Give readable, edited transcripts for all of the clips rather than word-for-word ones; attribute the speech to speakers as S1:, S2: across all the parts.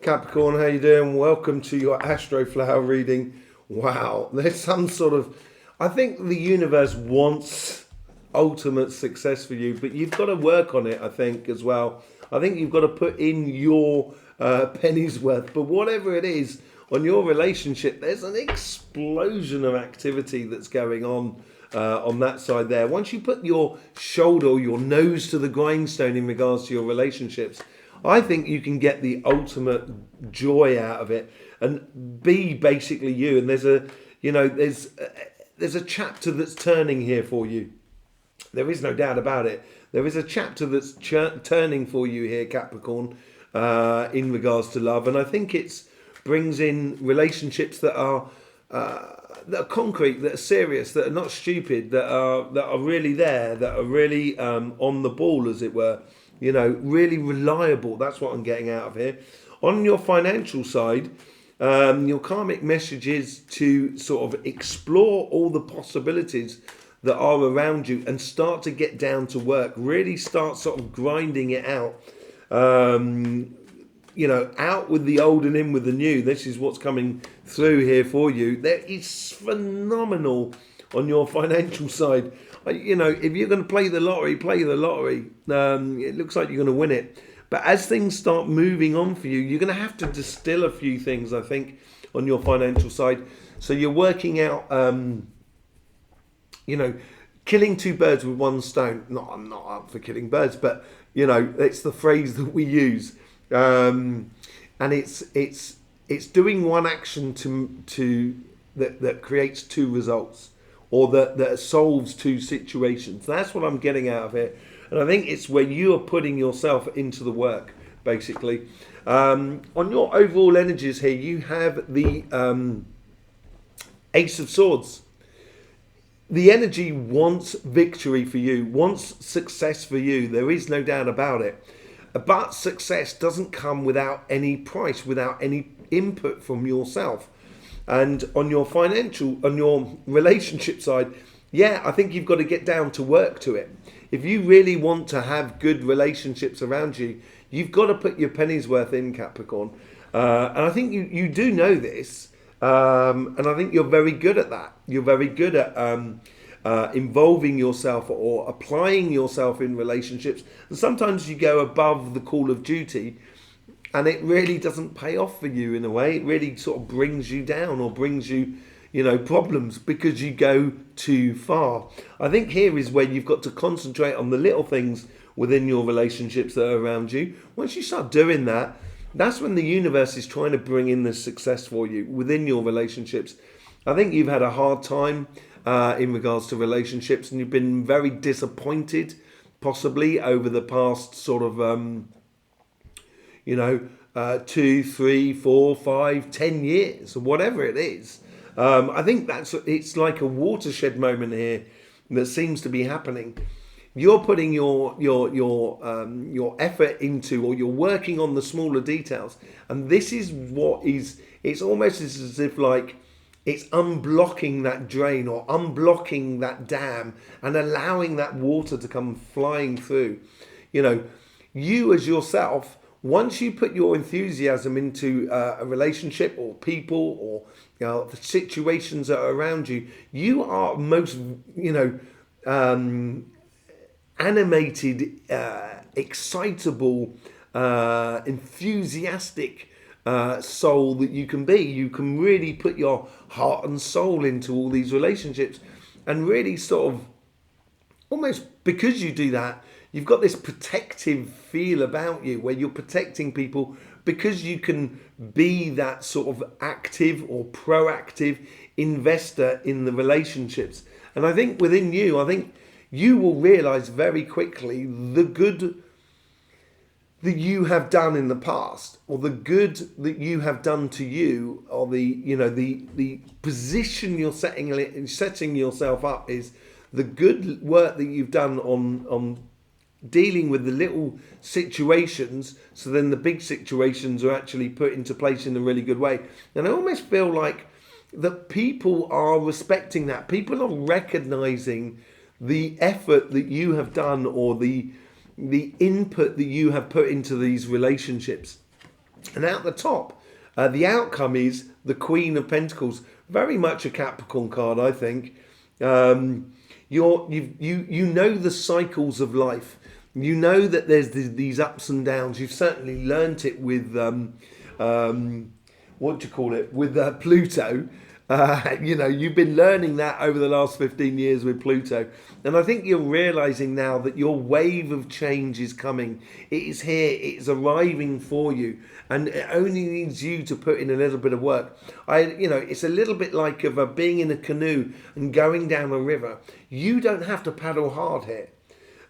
S1: Capricorn, how you doing? Welcome to your Astroflower reading. Wow, there's some sort of... I think the universe wants ultimate success for you, but you've got to work on it, I think, as well. I think you've got to put in your penny's worth. But whatever it is, on your relationship, there's an explosion of activity that's going on that side there. Once you put your shoulder or your nose to the grindstone in regards to your relationships, I think you can get the ultimate joy out of it and be basically you. And there's a chapter that's turning here for you. There is no doubt about it. There is a chapter that's turning for you here, Capricorn, in regards to love. And I think it's brings in relationships that are concrete, that are serious, that are not stupid, that are really there, that are really on the ball, as it were. You know, really reliable. That's what I'm getting out of here. On your financial side, your karmic message is to sort of explore all the possibilities that are around you and start to get down to work. Really start sort of grinding it out. Out with the old and in with the new. This is what's coming through here for you. There is phenomenal on your financial side. If you're going to play the lottery, play the lottery. It looks like you're going to win it. But as things start moving on for you, you're going to have to distill a few things, I think, on your financial side. So you're working out, killing two birds with one stone. I'm not up for killing birds, but, it's the phrase that we use. And it's doing one action that creates two results. Or that solves two situations. That's what I'm getting out of it. And I think it's where you are putting yourself into the work, basically. On your overall energies here, you have the Ace of Swords. The energy wants victory for you, wants success for you. There is no doubt about it. But success doesn't come without any price, without any input from yourself. And on your relationship side, I think you've got to get down to work to it. If you really want to have good relationships around you, you've got to put your penny's worth in, Capricorn. And I think you do know this. And I think you're very good at that. You're very good at involving yourself or applying yourself in relationships. And sometimes you go above the call of duty. And it really doesn't pay off for you in a way. It really sort of brings you down or brings you, problems because you go too far. I think here is where you've got to concentrate on the little things within your relationships that are around you. Once you start doing that, that's when the universe is trying to bring in the success for you within your relationships. I think you've had a hard time in regards to relationships and you've been very disappointed possibly over the past sort of... 2, 3, 4, 5, 10 years, or whatever it is. I think it's like a watershed moment here that seems to be happening. You're putting your effort into, or you're working on the smaller details, and this is what is. It's almost as if like it's unblocking that drain or unblocking that dam and allowing that water to come flying through. You as yourself. Once you put your enthusiasm into a relationship or people or the situations that are around you, you are most animated, excitable, enthusiastic soul that you can be. You can really put your heart and soul into all these relationships and really sort of almost because you do that. You've got this protective feel about you where you're protecting people because you can be that sort of active or proactive investor in the relationships. And I think within you, you will realize very quickly the good that you have done in the past or the good that you have done to you or the position you're setting yourself up is the good work that you've done on dealing with the little situations, so then the big situations are actually put into place in a really good way. And I almost feel like that people are respecting that. People are recognizing the effort that you have done or the input that you have put into these relationships. And out the top, the outcome is the Queen of Pentacles. Very much a Capricorn card, I think. You know the cycles of life. You know that there's these ups and downs. You've certainly learnt it with what do you call it? With Pluto. You've been learning that over the last 15 years with Pluto. And I think you're realizing now that your wave of change is coming. It is here. It is arriving for you. And it only needs you to put in a little bit of work. It's a little bit like of being in a canoe and going down a river. You don't have to paddle hard here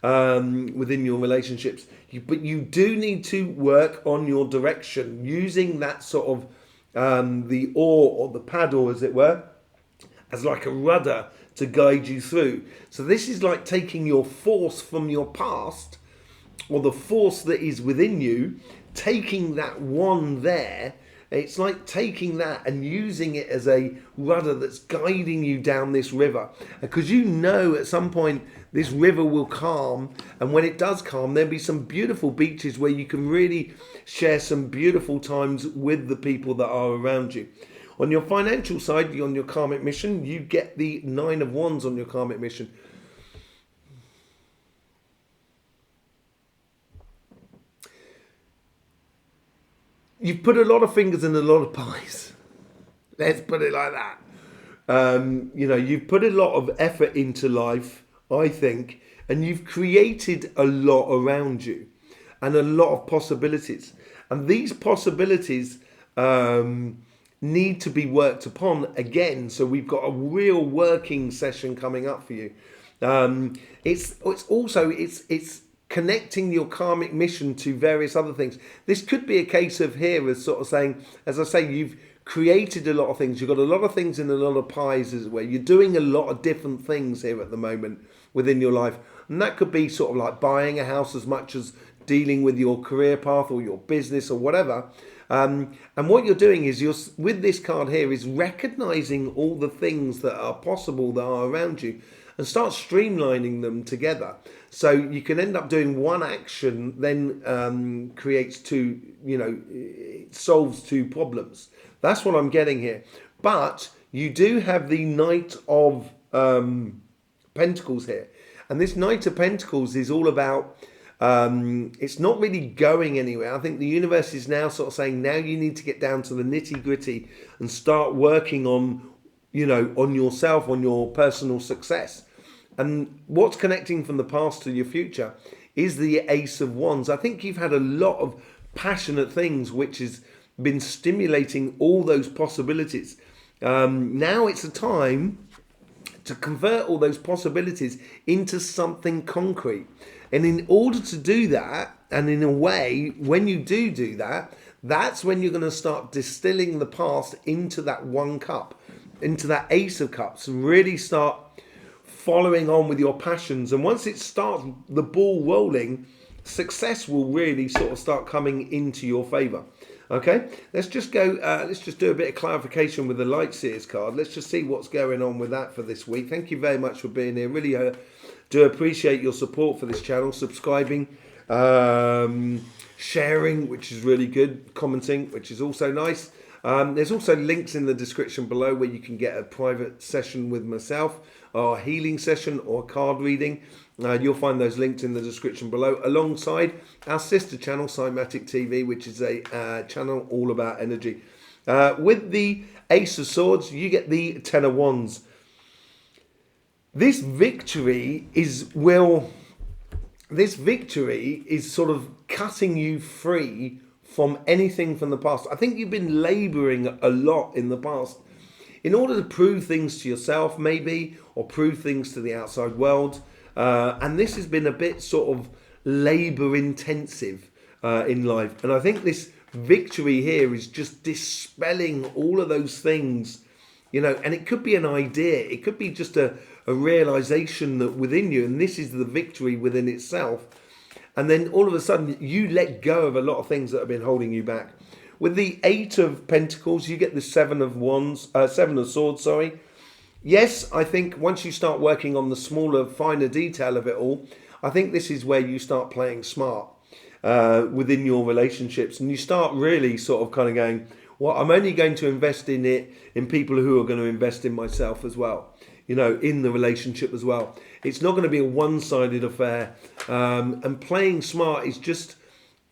S1: within your relationships. But you do need to work on your direction using that sort of the oar or the paddle, as it were, as like a rudder to guide you through. So this is like taking your force from your past, or the force that is within you, taking that one there. It's like taking that and using it as a rudder that's guiding you down this river. Because you know at some point this river will calm. And when it does calm, there'll be some beautiful beaches where you can really share some beautiful times with the people that are around you. On your financial side, on your karmic mission, you get the 9 of Wands on your karmic mission. You've put a lot of fingers in a lot of pies. Let's put it like that. You've put a lot of effort into life, I think, and you've created a lot around you and a lot of possibilities. And these possibilities need to be worked upon again. So we've got a real working session coming up for you. It's connecting your karmic mission to various other things. This could be a case of here as sort of saying, as I say, you've created a lot of things. You've got a lot of things in a lot of pies, as well. You're doing a lot of different things here at the moment within your life. And that could be sort of like buying a house as much as dealing with your career path or your business or whatever. And what you're doing is with this card here is recognizing all the things that are possible that are around you and start streamlining them together. So you can end up doing one action, then creates two, it solves two problems. That's what I'm getting here. But you do have the Knight of Pentacles here. And this Knight of Pentacles is all about, it's not really going anywhere. I think the universe is now sort of saying, now you need to get down to the nitty gritty and start working on, on yourself, on your personal success. And what's connecting from the past to your future is the Ace of Wands. I think you've had a lot of passionate things which has been stimulating all those possibilities. Now it's a time to convert all those possibilities into something concrete. And in order to do that, and in a way, when you do that, that's when you're going to start distilling the past into that one cup, into that Ace of Cups, and really start following on with your passions. And once it starts the ball rolling, success will really sort of start coming into your favor. Okay, let's just go, let's just do a bit of clarification with the Light Seers card. Let's just see what's going on with that for this week. Thank you very much for being here. Really do appreciate your support for this channel, subscribing, sharing, which is really good, commenting, which is also nice. There's also links in the description below where you can get a private session with myself, or a healing session, or a card reading. You'll find those linked in the description below, alongside our sister channel, CYMATIC TV, which is a channel all about energy. With the Ace of Swords, you get the Ten of Wands. This victory is sort of cutting you free from anything from the past. I think you've been labouring a lot in the past in order to prove things to yourself, maybe, or prove things to the outside world. And this has been a bit sort of labour intensive in life. And I think this victory here is just dispelling all of those things, and it could be an idea. It could be just a realisation that within you, and this is the victory within itself. And then all of a sudden you let go of a lot of things that have been holding you back. With the Eight of Pentacles, you get the Seven of Swords, sorry. Yes, I think once you start working on the smaller, finer detail of it all, I think this is where you start playing smart. within your relationships, and you start really sort of kind of going, well, I'm only going to invest in it in people who are going to invest in myself as well, in the relationship as well. It's not going to be a one-sided affair, and playing smart is just,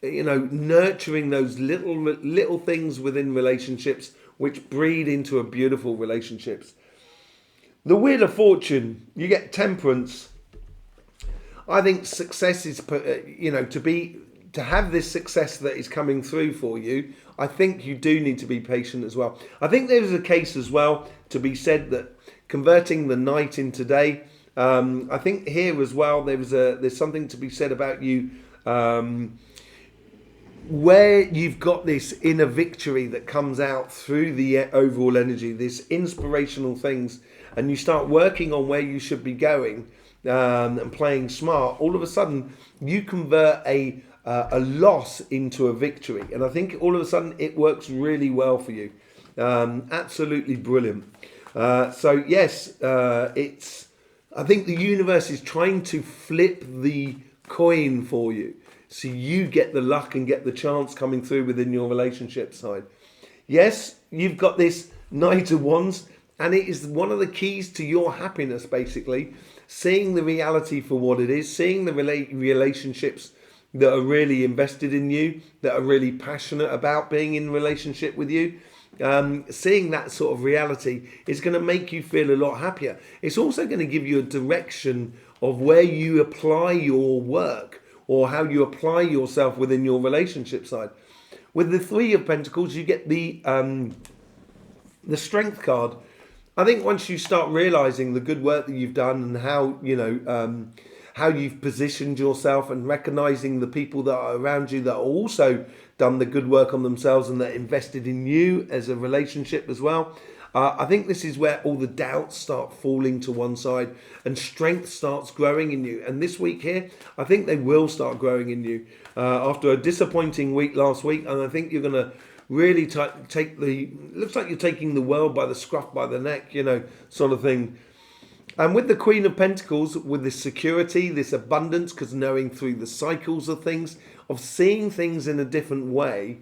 S1: nurturing those little things within relationships which breed into a beautiful relationships. The Wheel of Fortune, you get Temperance. I think success is, to have this success that is coming through for you. I think you do need to be patient as well. I think there is a case as well to be said that converting the night into day. I think here as well there's something to be said about you. Where you've got this inner victory that comes out through the overall energy, this inspirational things, and you start working on where you should be going, and playing smart, all of a sudden you convert a loss into a victory. And I think all of a sudden it works really well for you. Absolutely brilliant. So yes, I think the universe is trying to flip the coin for you. So you get the luck and get the chance coming through within your relationship side. Yes, you've got this Knight of Wands, and it is one of the keys to your happiness, basically. Seeing the reality for what it is, seeing the relationships that are really invested in you, that are really passionate about being in relationship with you. Seeing that sort of reality is going to make you feel a lot happier. It's also going to give you a direction of where you apply your work, or how you apply yourself within your relationship side. With the Three of Pentacles, you get the Strength card. I think once you start realizing the good work that you've done and how you've positioned yourself, and recognizing the people that are around you that are also done the good work on themselves and that invested in you as a relationship as well. I think this is where all the doubts start falling to one side and strength starts growing in you. And this week here, I think they will start growing in you. After a disappointing week last week, and I think you're going to really looks like you're taking the world by the scruff by the neck, sort of thing. And with the Queen of Pentacles, with this security, this abundance, because knowing through the cycles of things, of seeing things in a different way,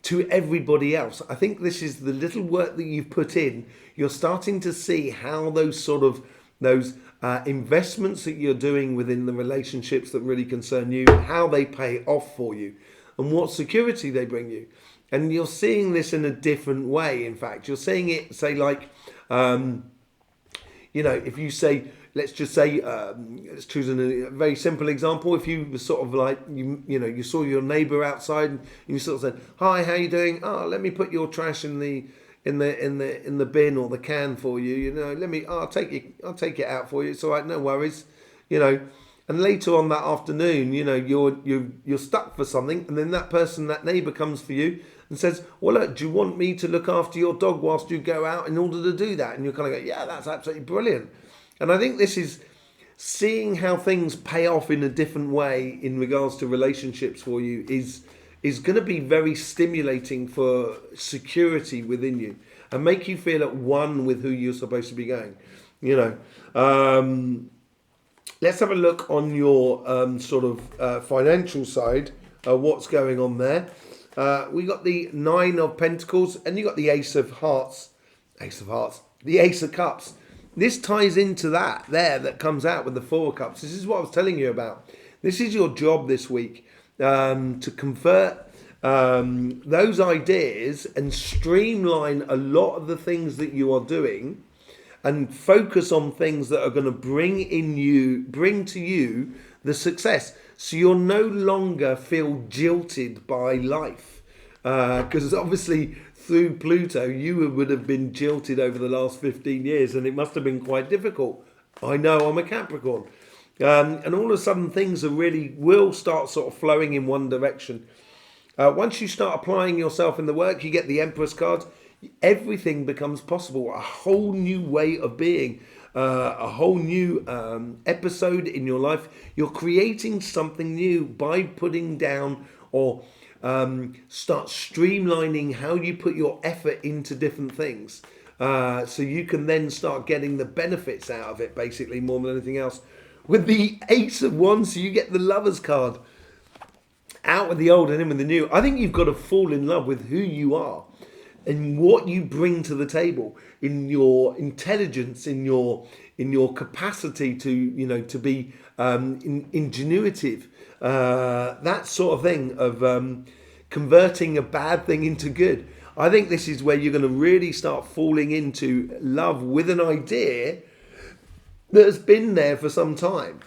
S1: to everybody else. I think this is the little work that you've put in. You're starting to see how those investments that you're doing within the relationships that really concern you, how they pay off for you, and what security they bring you. And you're seeing this in a different way. In fact, you're seeing it, say, like, if you say, let's just say, let's choose a very simple example. If you were sort of like, you saw your neighbour outside and you sort of said, "Hi, how you doing? Oh, let me put your trash in the bin or the can for you. I'll take it out for you. It's all right, no worries." And later on that afternoon, you're stuck for something, and then that neighbour comes for you and says, "Well, look, do you want me to look after your dog whilst you go out in order to do that?" And you're kind of go, "Yeah, that's absolutely brilliant." And I think this is seeing how things pay off in a different way in regards to relationships for you is going to be very stimulating for security within you and make you feel at one with who you're supposed to be going. Let's have a look on your financial side. What's going on there? We got the Nine of Pentacles, and you got the Ace of Hearts, the Ace of Cups. This ties into that comes out with the Four of Cups. This is what I was telling you about. This is your job this week, to convert those ideas and streamline a lot of the things that you are doing, and focus on things that are going to bring to you the success. So you'll no longer feel jilted by life, because obviously through Pluto, you would have been jilted over the last 15 years, and it must have been quite difficult. I know, I'm a Capricorn. And all of a sudden, things will start sort of flowing in one direction. Once you start applying yourself in the work, you get the Empress card. Everything becomes possible. A whole new way of being, a whole new episode in your life. You're creating something new by putting down or start streamlining how you put your effort into different things, so you can then start getting the benefits out of it, basically, more than anything else. With the Ace of Wands, you get the Lovers card. out with the old and in with the new. I think you've got to fall in love with who you are and what you bring to the table, in your intelligence, in your capacity to, you know, to be ingenuitive, that sort of thing of converting a bad thing into good. I think this is where you're going to really start falling into love with an idea that has been there for some time,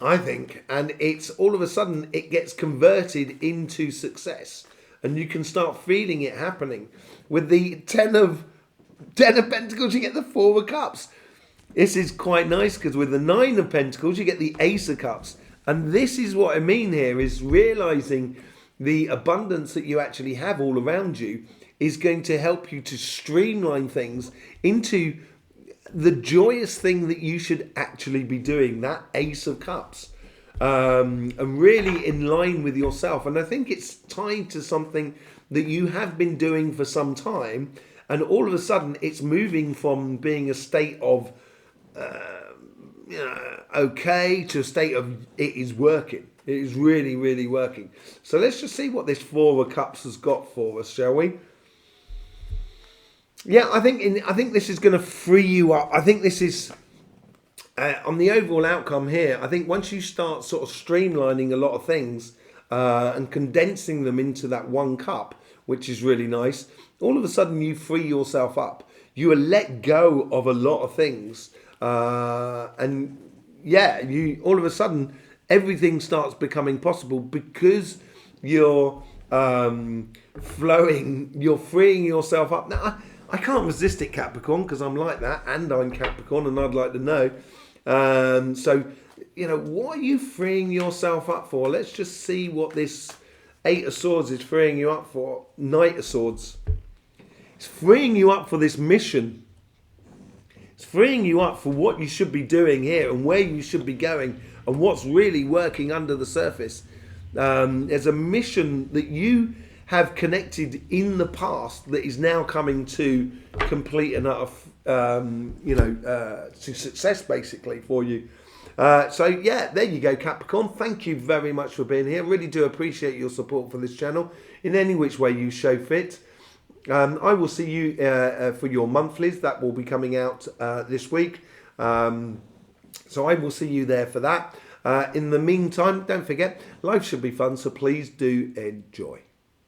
S1: I think, and it's all of a sudden it gets converted into success, and you can start feeling it happening. With the ten of Pentacles, you get the Four of Cups. This is quite nice because with the Nine of Pentacles, you get the Ace of Cups, and this is what I mean here, is realizing the abundance that you actually have all around you is going to help you to streamline things into the joyous thing that you should actually be doing, that Ace of Cups, and really in line with yourself. And I think it's tied to something that you have been doing for some time, and all of a sudden it's moving from being a state of okay to a state of it is working. It is really, really working. So let's just see what this Four of Cups has got for us, shall we? Yeah, I think this is going to free you up. I think this is on the overall outcome here. I think once you start sort of streamlining a lot of things and condensing them into that one cup, which is really nice, all of a sudden you free yourself up. You will let go of a lot of things, and yeah, you all of a sudden everything starts becoming possible because you're flowing. You're freeing yourself up now. I can't resist it, Capricorn, because I'm like that, and I'm Capricorn, and I'd like to know. So, you know, what are you freeing yourself up for? Let's just see what this Eight of Swords is freeing you up for. Knight of Swords. It's freeing you up for this mission. It's freeing you up for what you should be doing here and where you should be going and what's really working under the surface. There's a mission that you have connected in the past that is now coming to complete and utter, to success basically for you. So yeah, there you go, Capricorn. Thank you very much for being here. Really do appreciate your support for this channel in any which way you show fit. I will see you for your monthlies that will be coming out this week. So I will see you there for that. In the meantime, don't forget, life should be fun, so please do enjoy.